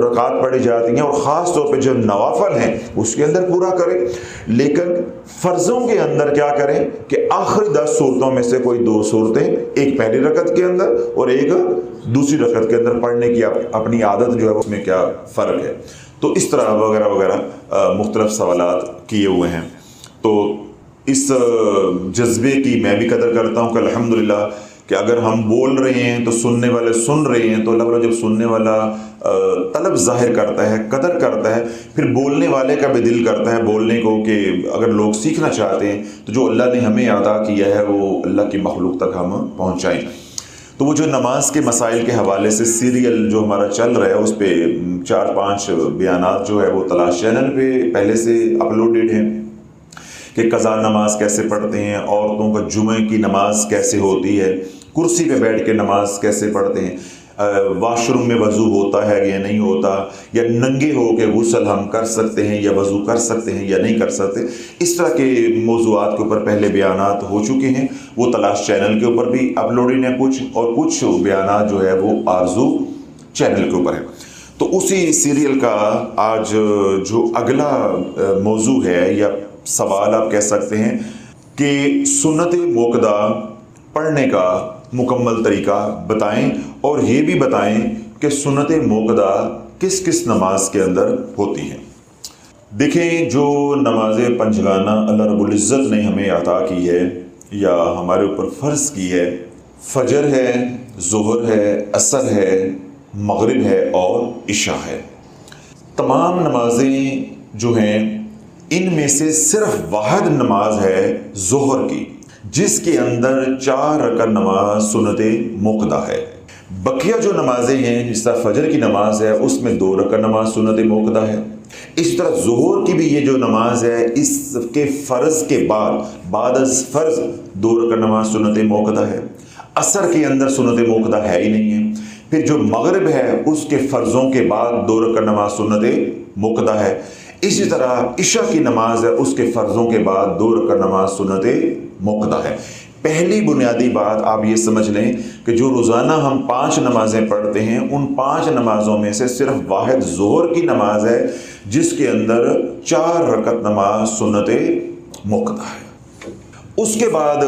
[SPEAKER 1] رکعات پڑھی جاتی ہیں، اور خاص طور پہ جو نوافل ہیں اس کے اندر پورا کریں، لیکن فرضوں کے اندر کیا کریں کہ آخری 10 صورتوں میں سے کوئی 2 صورتیں ایک پہلی رکعت کے اندر اور ایک دوسری رکعت کے اندر پڑھنے کی اپنی عادت جو ہے اس میں کیا فرق ہے۔ تو اس طرح وغیرہ وغیرہ مختلف سوالات کیے ہوئے ہیں۔ تو اس جذبے کی میں بھی قدر کرتا ہوں کہ الحمدللہ کہ اگر ہم بول رہے ہیں تو سننے والے سن رہے ہیں، تو اللہ تعالیٰ جب سننے والا طلب ظاہر کرتا ہے، قدر کرتا ہے، پھر بولنے والے کا بھی دل کرتا ہے بولنے کو کہ اگر لوگ سیکھنا چاہتے ہیں تو جو اللہ نے ہمیں عطا کیا ہے وہ اللہ کی مخلوق تک ہم پہنچائیں۔ تو وہ جو نماز کے مسائل کے حوالے سے سیریل جو ہمارا چل رہا ہے اس پہ 4-5 بیانات جو ہے وہ تلاش چینل پہ پہلے سے اپلوڈڈ ہیں کہ قضا نماز کیسے پڑھتے ہیں، عورتوں کا جمعہ کی نماز کیسے ہوتی ہے، کرسی پہ بیٹھ کے نماز کیسے پڑھتے ہیں، واش روم میں وضو ہوتا ہے یا نہیں ہوتا، یا ننگے ہو کے غسل ہم کر سکتے ہیں یا وضو کر سکتے ہیں یا نہیں کر سکتے۔ اس طرح کے موضوعات کے اوپر پہلے بیانات ہو چکے ہیں، وہ تلاش چینل کے اوپر بھی اپلوڈنگ ہے کچھ، اور کچھ بیانات جو ہے وہ آرزو چینل کے اوپر ہے۔ تو اسی سیریل کا آج جو اگلا موضوع ہے یا سوال آپ کہہ سکتے ہیں کہ سنت موقدہ پڑھنے کا مکمل طریقہ بتائیں، اور یہ بھی بتائیں کہ سنت موقدہ کس کس نماز کے اندر ہوتی ہے۔ دیکھیں، جو نماز پنجگانہ اللہ رب العزت نے ہمیں عطا کی ہے یا ہمارے اوپر فرض کی ہے، فجر ہے، ظہر ہے، عصر ہے، مغرب ہے اور عشاء ہے۔ تمام نمازیں جو ہیں ان میں سے صرف واحد نماز ہے ظہر کی، جس کے اندر 4 رکعت نماز سنت موقدہ ہے۔ بقیہ جو نمازیں ہیں جس طرح فجر کی نماز ہے اس میں 2 رکعت نماز سنت موقدہ ہے۔ اس طرح ظہر کی بھی یہ جو نماز ہے اس کے فرض کے بعد از فرض 2 رکعت نماز سنت موقدہ ہے۔ عصر کے اندر سنت موقدہ ہے ہی نہیں ہے۔ پھر جو مغرب ہے اس کے فرضوں کے بعد 2 رکعت نماز سنت موقدہ ہے۔ اسی طرح عشاء کی نماز ہے، اس کے فرضوں کے بعد 2 رکعت نماز سنت موقدہ ہے۔ پہلی بنیادی بات آپ یہ سمجھ لیں کہ جو روزانہ ہم 5 نمازیں پڑھتے ہیں ان 5 نمازوں میں سے صرف واحد ظہر کی نماز ہے جس کے اندر 4 رکعت نماز سنت موقدہ ہے۔ اس کے بعد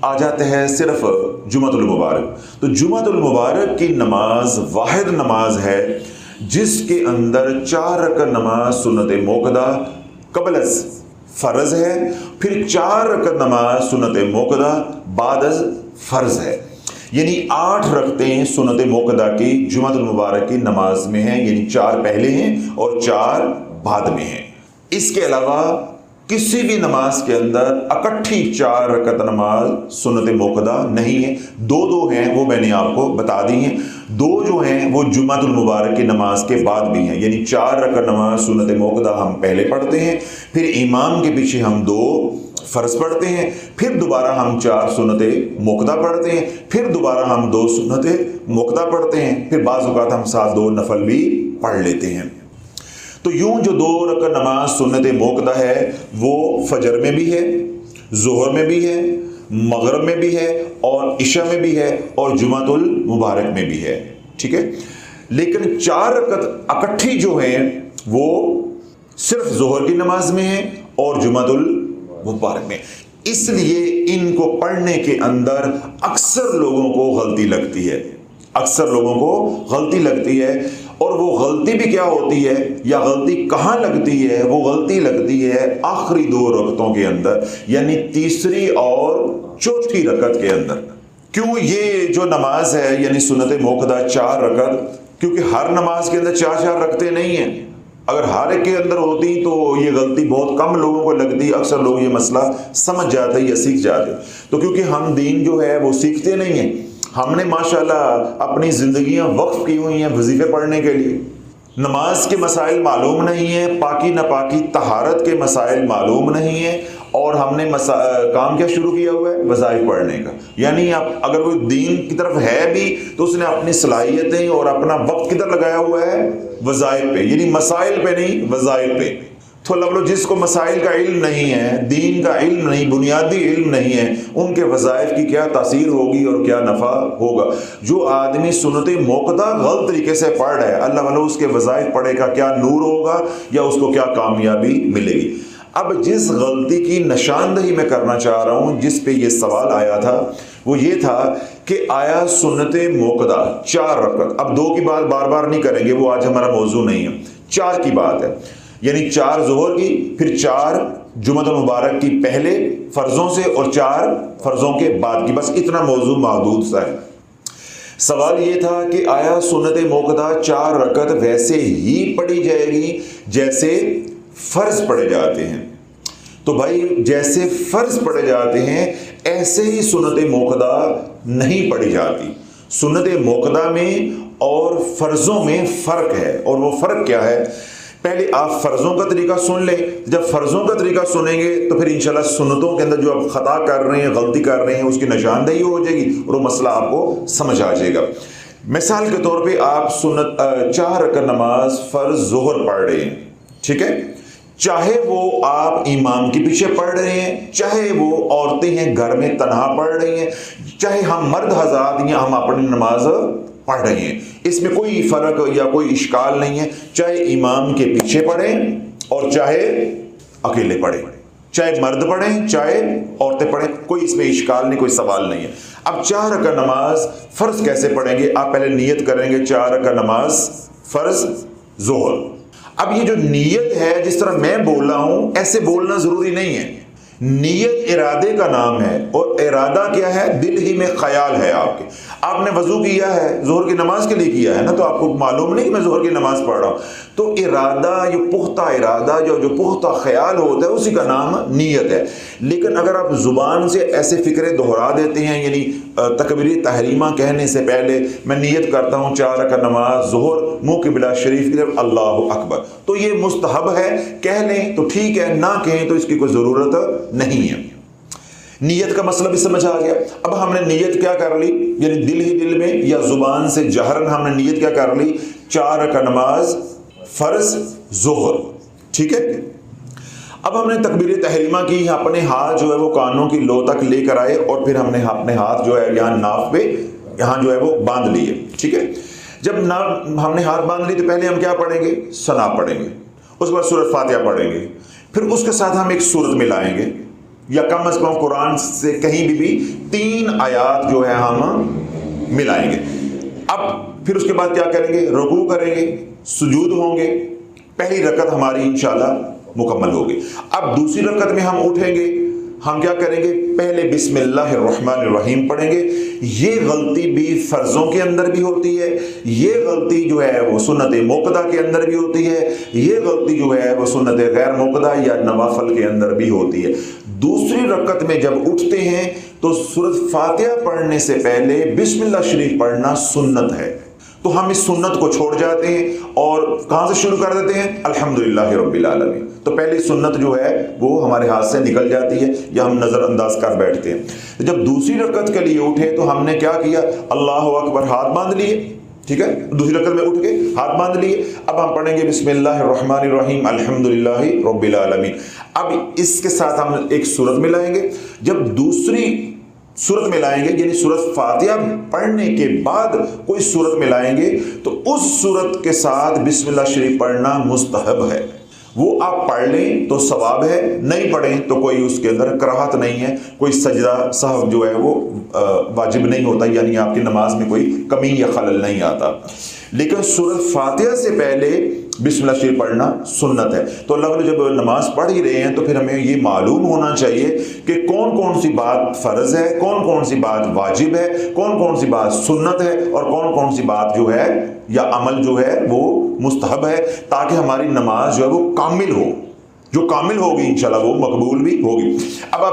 [SPEAKER 1] آ جاتے ہیں صرف جمعۃ المبارک۔ تو جمعۃ المبارک کی نماز واحد نماز ہے جس کے اندر 4 رکعت نماز سنت موقدہ قبل از فرض ہے، پھر 4 رکعت نماز سنت موقدہ بعد از فرض ہے، یعنی 8 رکعتیں سنت موقدہ کی جمعۃ المبارک کی نماز میں ہیں، یعنی 4 پہلے ہیں اور 4 بعد میں ہیں۔ اس کے علاوہ کسی بھی نماز کے اندر اکٹھی 4 رکعت نماز سنت موقدہ نہیں ہے، 2 ہیں وہ میں نے آپ کو بتا دی ہیں۔ 2 جو ہیں وہ جمعۃ المبارک کی نماز کے بعد بھی ہیں، یعنی 4 رکعت نماز سنت موقدہ ہم پہلے پڑھتے ہیں، پھر امام کے پیچھے ہم 2 فرض پڑھتے ہیں، پھر دوبارہ ہم 4 سنت موقدہ پڑھتے ہیں، پھر دوبارہ ہم 2 سنت موقدہ پڑھتے ہیں، پھر بعض اوقات ہم ساتھ 2 نفل بھی پڑھ لیتے ہیں۔ تو یوں جو 2 رکعت نماز سنت موقدہ ہے وہ فجر میں بھی ہے، ظہر میں بھی ہے، مغرب میں بھی ہے اور عشاء میں بھی ہے اور جمعۃ المبارک میں بھی ہے، ٹھیک ہے۔ لیکن 4 رکعت اکٹھی جو ہیں وہ صرف ظہر کی نماز میں ہیں اور جمعۃ المبارک میں۔ اس لیے ان کو پڑھنے کے اندر اکثر لوگوں کو غلطی لگتی ہے، اکثر لوگوں کو غلطی لگتی ہے، اور وہ غلطی بھی کیا ہوتی ہے یا غلطی کہاں لگتی ہے؟ وہ غلطی لگتی ہے آخری 2 رکعتوں کے اندر، یعنی تیسری اور چوتھی رکعت کے اندر۔ کیوں یہ جو نماز ہے یعنی سنت موقدہ 4 رکعت، کیونکہ ہر نماز کے اندر 4 رکعتیں نہیں ہیں۔ اگر ہر ایک کے اندر ہوتی تو یہ غلطی بہت کم لوگوں کو لگتی، اکثر لوگ یہ مسئلہ سمجھ جاتے یا سیکھ جاتے۔ تو کیونکہ ہم دین جو ہے وہ سیکھتے نہیں ہیں، ہم نے ماشاءاللہ اپنی زندگیاں وقف کی ہوئی ہیں وظیفے پڑھنے کے لیے، نماز کے مسائل معلوم نہیں ہیں، پاکی ناپاکی طہارت کے مسائل معلوم نہیں ہیں، اور ہم نے کام کیا شروع کیا ہوا ہے؟ وظائف پڑھنے کا۔ یعنی اگر کوئی دین کی طرف ہے بھی تو اس نے اپنی صلاحیتیں اور اپنا وقت کدھر لگایا ہوا ہے؟ وظائف پہ، یعنی مسائل پہ نہیں، وظائف پہ۔ تو اللہ جس کو مسائل کا علم نہیں ہے، دین کا علم نہیں، بنیادی علم نہیں ہے، ان کے وظائف کی کیا تاثیر ہوگی اور کیا نفع ہوگا۔ جو آدمی سنت موقدہ غلط طریقے سے پڑھ رہا ہے، اللہ اس کے وظائف پڑھے کا کیا نور ہوگا یا اس کو کیا کامیابی ملے گی۔ اب جس غلطی کی نشاندہی میں کرنا چاہ رہا ہوں، جس پہ یہ سوال آیا تھا، وہ یہ تھا کہ آیا سنت موقدہ 4 رکعت، اب 2 کی بات بار بار نہیں کریں گے، وہ آج ہمارا موضوع نہیں ہے، 4 کی بات ہے، یعنی 4 ظہر کی، پھر 4 جمعۃ المبارک کی پہلے فرضوں سے اور 4 فرضوں کے بعد کی، بس اتنا موضوع محدود سا ہے۔ سوال یہ تھا کہ آیا سنت موقدہ 4 رکعت ویسے ہی پڑھی جائے گی جیسے فرض پڑھے جاتے ہیں؟ تو بھائی جیسے فرض پڑھے جاتے ہیں ایسے ہی سنت موقدہ نہیں پڑھی جاتی۔ سنت موقدہ میں اور فرضوں میں فرق ہے، اور وہ فرق کیا ہے؟ پہلے آپ فرضوں کا طریقہ سن لیں، جب فرضوں کا طریقہ سنیں گے تو پھر انشاءاللہ سنتوں کے اندر جو آپ خطا کر رہے ہیں، غلطی کر رہے ہیں، اس کی نشاندہی ہو جائے گی اور وہ مسئلہ آپ کو سمجھ آ جائے گا۔ مثال کے طور پہ آپ 4 رکعت نماز فرض ظہر پڑھ رہے ہیں، ٹھیک ہے، چاہے وہ آپ امام کے پیچھے پڑھ رہے ہیں، چاہے وہ عورتیں ہیں گھر میں تنہا پڑھ رہی ہیں، چاہے ہم مرد حضرات ہیں ہم اپنی نماز پڑھ رہے ہیں، اس میں کوئی فرق یا کوئی اشکال نہیں ہے، چاہے امام کے پیچھے پڑھیں اور چاہے اکیلے پڑھیں، چاہے مرد پڑھیں چاہے عورتیں پڑھیں، کوئی اس میں اشکال نہیں، کوئی سوال نہیں ہے۔ اب 4 رکعت نماز فرض کیسے پڑھیں گے؟ آپ پہلے نیت کریں گے 4 رکعت نماز فرض ظہر۔ اب یہ جو نیت ہے، جس طرح میں بول رہا ہوں ایسے بولنا ضروری نہیں ہے، نیت ارادے کا نام ہے، اور ارادہ کیا ہے؟ دل ہی میں خیال ہے آپ کے۔ آپ نے وضو کیا ہے، ظہر کی نماز کے لیے کیا ہے نا، تو آپ کو معلوم نہیں کہ میں ظہر کی نماز پڑھ رہا ہوں، تو ارادہ، جو پختہ ارادہ، جو پختہ خیال ہوتا ہے اسی کا نام نیت ہے۔ لیکن اگر آپ زبان سے ایسے فکریں دہرا دیتے ہیں، یعنی تکبیر تحریمہ کہنے سے پہلے میں نیت کرتا ہوں 4 رکعت نماز ظہر، منہ قبلہ شریف کی طرف اللہ اکبر، تو یہ مستحب ہے، کہہ لیں تو ٹھیک ہے، نہ کہیں تو اس کی کوئی ضرورت نہیں ہے۔ نیت کا مسئلہ بھی سمجھ آ گیا۔ اب ہم نے نیت کیا کر لی، یعنی دل ہی دل میں یا زبان سے جہرن ہم نے نیت کیا کر لی، 4 رکعت نماز فرض ظہر، ٹھیک ہے۔ اب ہم نے تکبیر تحریمہ کی، اپنے ہاتھ جو ہے وہ کانوں کی لو تک لے کر آئے، اور پھر ہم نے اپنے ہاتھ جو ہے یہاں ناف پہ یہاں جو ہے وہ باندھ لیے، ٹھیک ہے۔ جب ہم نے ہاتھ باندھ لی تو پہلے ہم کیا پڑھیں گے؟ ثنا پڑھیں گے، اس کے بعد سورۃ فاتحہ پڑھیں گے، پھر اس کے ساتھ ہم ایک سورت ملائیں گے، یا کم از کم قرآن سے کہیں بھی 3 آیات جو ہے ہم ملائیں گے۔ اب پھر اس کے بعد کیا کریں گے؟ رکوع کریں گے، سجود ہوں گے، پہلی رکعت ہماری انشاءاللہ مکمل ہوگی۔ اب دوسری رکعت میں ہم اٹھیں گے، ہم کیا کریں گے؟ پہلے بسم اللہ الرحمن الرحیم پڑھیں گے۔ یہ غلطی بھی فرضوں کے اندر بھی ہوتی ہے، یہ غلطی جو ہے وہ سنت موقدہ کے اندر بھی ہوتی ہے، یہ غلطی جو ہے وہ سنت غیر موقدہ یا نوافل کے اندر بھی ہوتی ہے۔ دوسری رکعت میں جب اٹھتے ہیں تو سورۃ فاتحہ پڑھنے سے پہلے بسم اللہ شریف پڑھنا سنت ہے، تو ہم اس سنت کو چھوڑ جاتے ہیں اور کہاں سے شروع کر دیتے ہیں؟ الحمدللہ رب العالمین۔ تو پہلی سنت جو ہے وہ ہمارے ہاتھ سے نکل جاتی ہے یا ہم نظر انداز کر بیٹھتے ہیں۔ جب دوسری رکعت کے لیے اٹھے تو ہم نے کیا کیا؟ اللہ اکبر، ہاتھ باندھ لیے، ٹھیک ہے، دوسری رکعت میں اٹھ کے ہاتھ باندھ لیے، اب ہم پڑھیں گے بسم اللہ الرحمن الرحیم الحمدللہ رب العالمین۔ اب اس کے ساتھ ہم ایک سورت ملائیں گے، جب دوسری سورت ملائیں گے یعنی سورۃ فاتحہ پڑھنے کے بعد کوئی سورت ملائیں گے تو اس سورت کے ساتھ بسم اللہ شریف پڑھنا مستحب ہے، وہ آپ پڑھ لیں تو ثواب ہے، نہیں پڑھیں تو کوئی اس کے اندر کراہت نہیں ہے، کوئی سجدہ سہو جو ہے وہ واجب نہیں ہوتا، یعنی آپ کی نماز میں کوئی کمی یا خلل نہیں آتا۔ لیکن سورۃ فاتحہ سے پہلے بسم اللہ شریف پڑھنا سنت ہے۔ تو اللہ جب نماز پڑھ ہی رہے ہیں تو پھر ہمیں یہ معلوم ہونا چاہیے کہ کون کون سی بات فرض ہے، کون کون سی بات واجب ہے، کون کون سی بات سنت ہے، اور کون کون سی بات جو ہے یا عمل جو ہے وہ مستحب ہے، تاکہ ہماری نماز جو ہے وہ کامل ہو، جو کامل ہوگی انشاءاللہ وہ مقبول بھی ہوگی۔ اب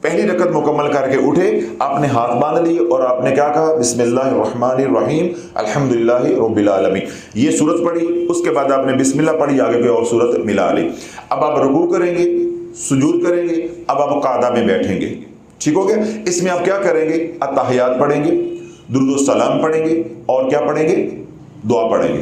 [SPEAKER 1] پہلی رکعت مکمل کر کے اٹھے، آپ نے ہاتھ باندھ لیے اور آپ نے کیا کہا؟ بسم اللہ الرحمن الرحیم الحمدللہ رب العالمین، یہ سورت پڑھی، اس کے بعد آپ نے بسم اللہ پڑھی، آگے کوئی اور سورت ملا لی۔ اب آپ رکوع کریں گے، سجود کریں گے، اب آپ قعدہ میں بیٹھیں گے، ٹھیک ہو گیا۔ اس میں آپ کیا کریں گے؟ اتحیات پڑھیں گے، درود و سلام پڑھیں گے، اور کیا پڑھیں گے؟ دعا پڑھیں گے،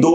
[SPEAKER 1] 2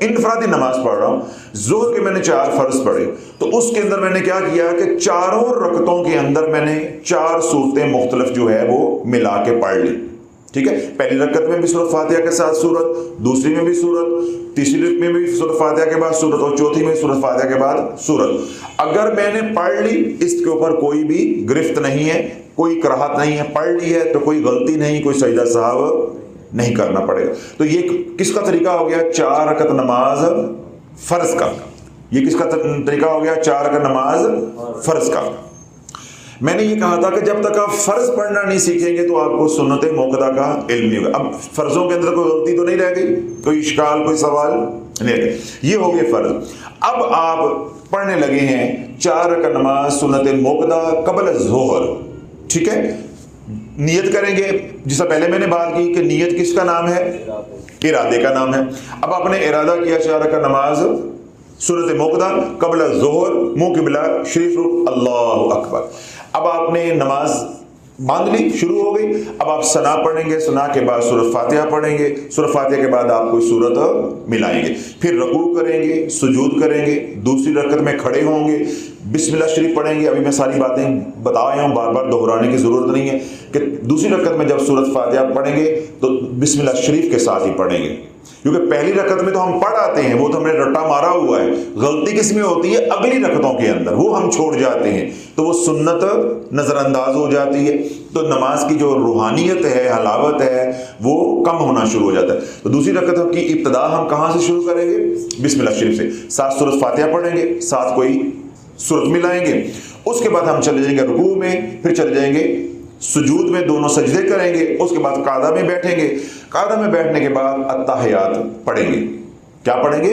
[SPEAKER 1] انفرادی نماز پڑھ رہا ہوں، ظہر کے میں نے 4 فرض پڑھے، تو اس کے اندر میں نے کیا کیا کہ چاروں رکعتوں کے اندر میں نے 4 صورتیں مختلف جو ہے وہ ملا کے پڑھ لی، ٹھیک ہے؟ پہلی رکعت میں بھی سورۃ فاتحہ کے ساتھ سورت، دوسری میں بھی سورت، تیسری رکعت میں بھی سورۃ فاتحہ کے بعد سورت، اور چوتھی میں سورۃ فاتحہ کے بعد سورت۔ اگر میں نے پڑھ لی، اس کے اوپر کوئی بھی گرفت نہیں ہے، کوئی کراہت نہیں ہے، پڑھ لی ہے تو کوئی غلطی نہیں، کوئی سجدہ سہو نہیں کرنا پڑے گا۔ تو یہ کس کا طریقہ ہو گیا؟ 4 رکعت نماز فرض کا۔ یہ کس کا طریقہ ہو گیا؟ 4 رکعت نماز فرض کا۔ میں نے یہ کہا تھا کہ جب تک آپ فرض پڑھنا نہیں سیکھیں گے تو آپ کو سنت موقدہ کا علم نہیں ہوگا۔ اب فرضوں کے اندر کوئی غلطی تو نہیں رہ گئی، کوئی اشکال، کوئی سوال نہیں رہ گئی، یہ ہو گئے فرض۔ اب آپ پڑھنے لگے ہیں 4 رکعت نماز سنت موقدہ قبل الظہر، ٹھیک ہے؟ نیت کریں گے، جیسا پہلے میں نے بات کی کہ نیت کس کا نام ہے؟ ارادے کا نام ہے۔ اب آپ نے ارادہ کیا 4 رکعت نماز سنت موقدہ قبل الظہر، منہ قبلہ شریف رخ، اللہ اکبر۔ اب آپ نے نماز باندھ لی، شروع ہو گئی۔ اب آپ ثنا پڑھیں گے، ثنا کے بعد سورۃ فاتحہ پڑھیں گے، سورۃ فاتحہ کے بعد آپ کوئی سورت ملائیں گے، پھر رکوع کریں گے، سجود کریں گے، دوسری رکعت میں کھڑے ہوں گے، بسم اللہ شریف پڑھیں گے۔ ابھی میں ساری باتیں بتایا ہوں، بار بار دہرانے کی ضرورت نہیں ہے کہ دوسری رکعت میں جب سورۃ فاتحہ پڑھیں گے تو بسم اللہ شریف کے ساتھ ہی پڑھیں گے، کیونکہ پہلی رکعت میں تو ہم پڑھ آتے ہیں، وہ تو ہم نے رٹا مارا ہوا ہے۔ غلطی کس میں ہوتی ہے؟ اگلی رکعتوں کے اندر، وہ ہم چھوڑ جاتے ہیں تو وہ سنت نظر انداز ہو جاتی ہے، تو نماز کی جو روحانیت ہے، حلاوت ہے، وہ کم ہونا شروع ہو جاتا ہے۔ تو دوسری رکعت کی ابتدا ہم کہاں سے شروع کریں گے؟ بسم اللہ شریف سے، ساتھ سورۃ فاتحہ پڑھیں گے، ساتھ کوئی سورت ملائیں گے، اس کے بعد ہم چلے جائیں گے رکوع میں، پھر چلے جائیں گے سجود میں، دونوں سجدے کریں گے، اس کے بعد قعدہ میں بیٹھیں گے، قعدہ میں بیٹھنے کے بعد التحیات پڑھیں گے۔ کیا پڑھیں گے؟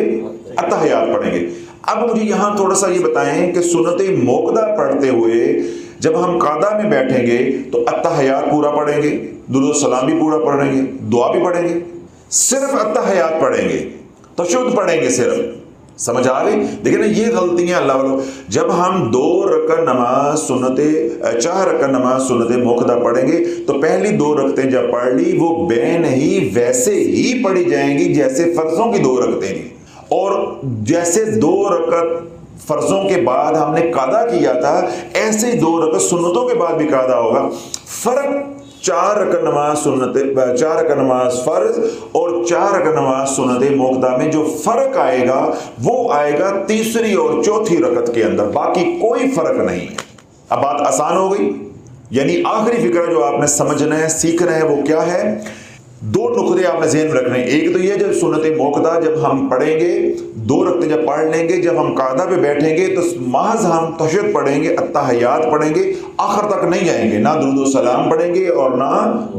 [SPEAKER 1] التحیات پڑھیں گے۔ اب مجھے یہاں تھوڑا سا یہ بتائیں کہ سنت موقدہ پڑھتے ہوئے جب ہم قعدہ میں بیٹھیں گے تو التحیات پورا پڑھیں گے، درود و سلام بھی پورا پڑھیں گے، دعا بھی پڑھیں گے، صرف التحیات پڑھیں گے، تشہد پڑھیں گے صرف؟ سمجھ آ گئی؟ دیکھیں نا یہ غلطیاں اللہ والوں، جب ہم 2 رکعت نماز سنت 4 رکعت نماز سنت موقدہ پڑھیں گے تو پہلی 2 رکعتیں جب پڑھ لی وہ بین ہی ویسے ہی پڑھی جائیں گی جیسے فرضوں کی 2 رکعتیں تھیں، اور جیسے 2 رکعت فرضوں کے بعد ہم نے قعدہ کیا تھا ایسے 2 رکعت سنتوں کے بعد بھی قعدہ ہوگا۔ فرق 4 رکعت نماز سنت 4 رکعت نماز فرض اور 4 رکعت نماز سنت موقدہ میں جو فرق آئے گا وہ آئے گا تیسری اور چوتھی رکعت کے اندر، باقی کوئی فرق نہیں ہے۔ اب بات آسان ہو گئی، یعنی آخری فکرہ جو آپ نے سمجھنا ہے، سیکھنا ہے، وہ کیا ہے؟ 2 نقطے آپ نے ذہن میں رکھنے ہیں۔ ایک تو یہ جب سنت موقدہ جب ہم پڑھیں گے، 2 رکعتیں جب پڑھ لیں گے، جب ہم قعدہ پہ بیٹھیں گے تو محض ہم تشہد پڑھیں گے، التحیات پڑھیں گے، آخر تک نہیں جائیں گے، نہ درود و سلام پڑھیں گے اور نہ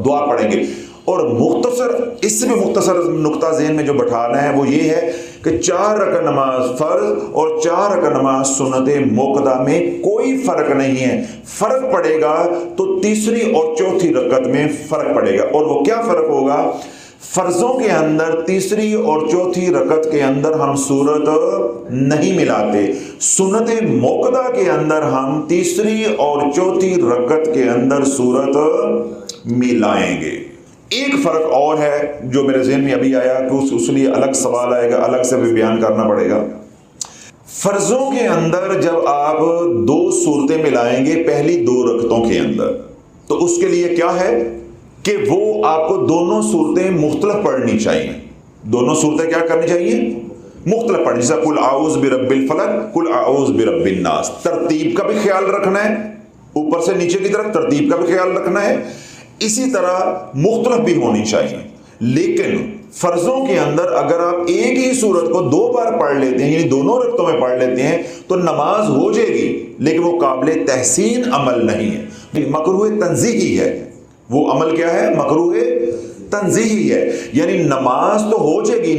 [SPEAKER 1] دعا پڑھیں گے۔ اور مختصر، اس سے بھی مختصر نقطہ ذہن میں جو بٹھانا ہے وہ یہ ہے کہ 4 رکعت نماز فرض اور 4 رکعت نماز سنت موقدہ میں کوئی فرق نہیں ہے۔ فرق پڑے گا تو تیسری اور چوتھی رکعت میں فرق پڑے گا، اور وہ کیا فرق ہوگا؟ فرضوں کے اندر تیسری اور چوتھی رکعت کے اندر ہم سورت نہیں ملاتے، سنت موقدہ کے اندر ہم تیسری اور چوتھی رکعت کے اندر سورت ملائیں گے۔ ایک فرق اور ہے جو میرے ذہن میں ابھی آیا کہ اس لیے الگ سوال آئے گا، الگ سے بھی بیان کرنا پڑے گا۔ فرضوں کے اندر جب آپ 2 صورتیں ملائیں گے پہلی 2 رکعتوں کے اندر تو اس کے لیے کیا ہے کہ وہ آپ کو دونوں صورتیں مختلف پڑھنی چاہیے۔ دونوں صورتیں کیا کرنی چاہیے؟ مختلف پڑھنی، جیسا قل اعوذ برب الفلق، قل اعوذ برب الناس۔ ترتیب کا بھی خیال رکھنا ہے، اوپر سے نیچے کی طرف ترتیب کا بھی خیال رکھنا ہے، اسی طرح مختلف بھی ہونی چاہیے۔ لیکن فرضوں کے اندر اگر آپ ایک ہی صورت کو 2 بار پڑھ لیتے ہیں، یعنی دونوں رکعتوں میں پڑھ لیتے ہیں تو نماز ہو جائے گی لیکن وہ قابل تحسین عمل نہیں ہے، مکروہ تنزیہی ہے۔ وہ عمل کیا ہے؟ مکروہ تنزیہی ہے، یعنی نماز تو ہو جائے گی،